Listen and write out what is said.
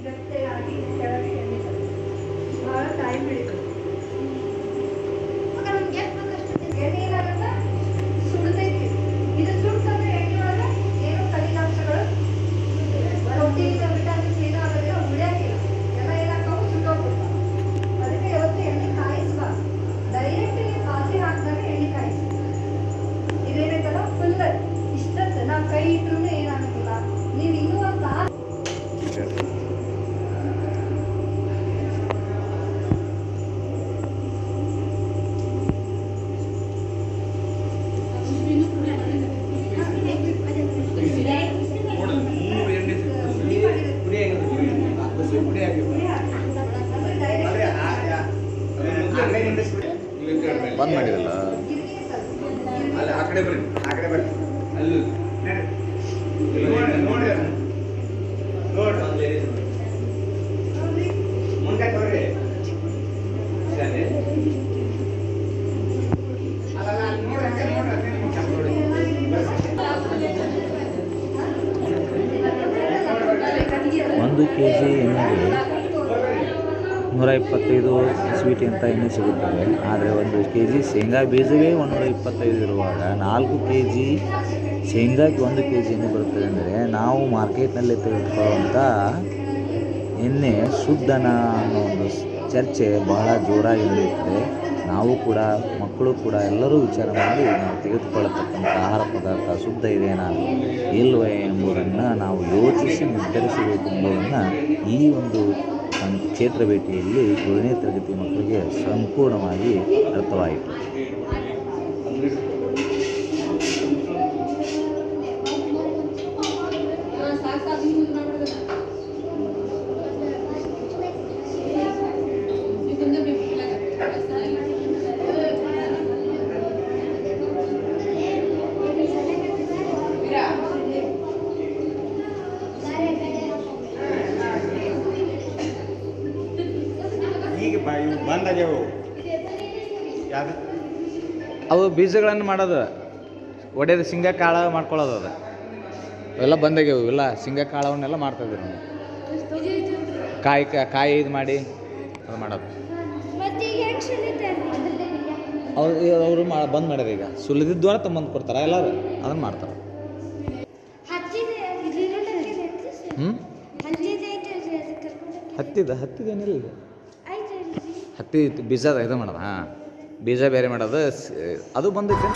ಗಟ್ಟಿಯಾಗಿ ಕೆಳಗೆ ಎಳಿತದೆ. ಭಾಳ ಟೈಮ್ ಹಿಡಿತದೆ. ಎಣ್ಣೆ ಏನಾಗುತ್ತೆ ಸುಡ್ತೈತಿ. ಇದು ಸುಡ್ತಂದ್ರೆ ಎಣ್ಣೆ ಒಳಗೆ ಏನು ಕಲಿನಾಂಶಗಳು ಪ್ರೋಟೀನ್ ವಿಟಮಿನ್ಸ್ ಏನೂ ಆಗೋದಿಲ್ಲ, ಉಳಿಯಾಗಿಲ್ಲ. ಎಲ್ಲ ಏನಾಗ್ತಾವೆ ಸುಟ್ಟೋಗ್ಬಿಡ್ತಾವೆ. ಅದಕ್ಕೆ ಯಾವತ್ತು ಎಣ್ಣೆ ಕಾಯಿಸಬಾರ್ದು. ಡೈರೆಕ್ಟಿಗೆ ಕಾಸಿ ಹಾಕಿದಾಗ ಎಣ್ಣೆ ಕಾಯಿಸಿ. ಇದೇನೈತಲ್ಲ ಫುಲ್ ಇಷ್ಟತ್ತು ನಾವು ಕೈ ಇಟ್ರೂ ಏನಾಗೋದಿಲ್ಲ. ನೀವು ಇನ್ನೂ ಒಂದು ತಾಸು ಬಂದ್ ಮಾಡಿರಲ್ಲ ಅಲ್ಲಿ ಆ ಕಡೆ ಬರ್ರಿ, ಆ ಕಡೆ ಬರ್ರಿ. ಅಲ್ಲಿ ನೋಡ್ರಿ ಮುಂದೆ ತೋರಿ. ಒಂದು ಕೆ ಜಿ ಎಣ್ಣೆಗೆ 125 ಸ್ವೀಟ್ ಅಂತ ಎಣ್ಣೆ ಸಿಗುತ್ತದೆ. ಆದರೆ ಒಂದು ಕೆ ಜಿ ಶೇಂಗಾ ಬೀಜವೇ 125 ಇರುವಾಗ 4 ಕೆ ಜಿ ಶೇಂಗಾಕ್ಕೆ 1 ಕೆ ಜಿ ಎಣ್ಣೆ ಬರುತ್ತದೆ ಅಂದರೆ ನಾವು ಮಾರ್ಕೆಟ್ನಲ್ಲಿ ತೆಗೆದುಕೊಳ್ಳುವಂಥ ಎಣ್ಣೆ ಶುದ್ಧನ ಅನ್ನೋ ಒಂದು ಚರ್ಚೆ ಬಹಳ ಜೋರಾಗಿ ನಡೆಯುತ್ತದೆ. ನಾವು ಕೂಡ ಮಕ್ಕಳು ಕೂಡ ಎಲ್ಲರೂ ವಿಚಾರ ಮಾಡಿ ನಾವು ತೆಗೆದುಕೊಳ್ಳತಕ್ಕಂಥ ಆಹಾರ ಪದಾರ್ಥ ಶುದ್ಧ ಇದೆಯಾ ಇಲ್ಲವೇ ಎಂಬುದನ್ನು ನಾವು ಯೋಚಿಸಿ ನಿರ್ಧರಿಸಬೇಕು ಎಂಬುದನ್ನು ಈ ಒಂದು ಕ್ಷೇತ್ರ ಭೇಟಿಯಲ್ಲಿ 7ನೇ ತರಗತಿ ಮಕ್ಕಳಿಗೆ ಸಂಪೂರ್ಣವಾಗಿ ಅರ್ಥವಾಯಿತು. ಬಂದಾಗ್ಯಾವು ಅವು ಬೀಜಗಳನ್ನು ಮಾಡೋದು ಒಡೆದು ಶೇಂಗಾ ಕಾಳು ಮಾಡ್ಕೊಳ್ಳೋದು ಅದು ಅವೆಲ್ಲ ಬಂದಾಗ್ಯಾವು. ಇಲ್ಲ ಶೇಂಗಾ ಕಾಳವನ್ನೆಲ್ಲ ಮಾಡ್ತಾಯಿದ್ರು ನಾವು. ಕಾಯಿ ಇದು ಮಾಡಿ ಅದು ಮಾಡೋದು ಅವರು ಬಂದ್ ಮಾಡ್ಯಾರ. ಈಗ ಸುಲಿದಿದ್ವರ ತಮ್ಮಂದು ಕೊಡ್ತಾರೆ ಎಲ್ಲರೂ ಅದನ್ನು ಮಾಡ್ತಾರೆ. ಹತ್ತಿದೇನಿಲ್ಲ ಈಗ ಹತ್ತಿ ಬೀಜ ಇದು ಮಾಡೋದು. ಹಾಂ, ಬೀಜ ಬೇರೆ ಮಾಡೋದು ಅದು ಬಂದೈತೆ.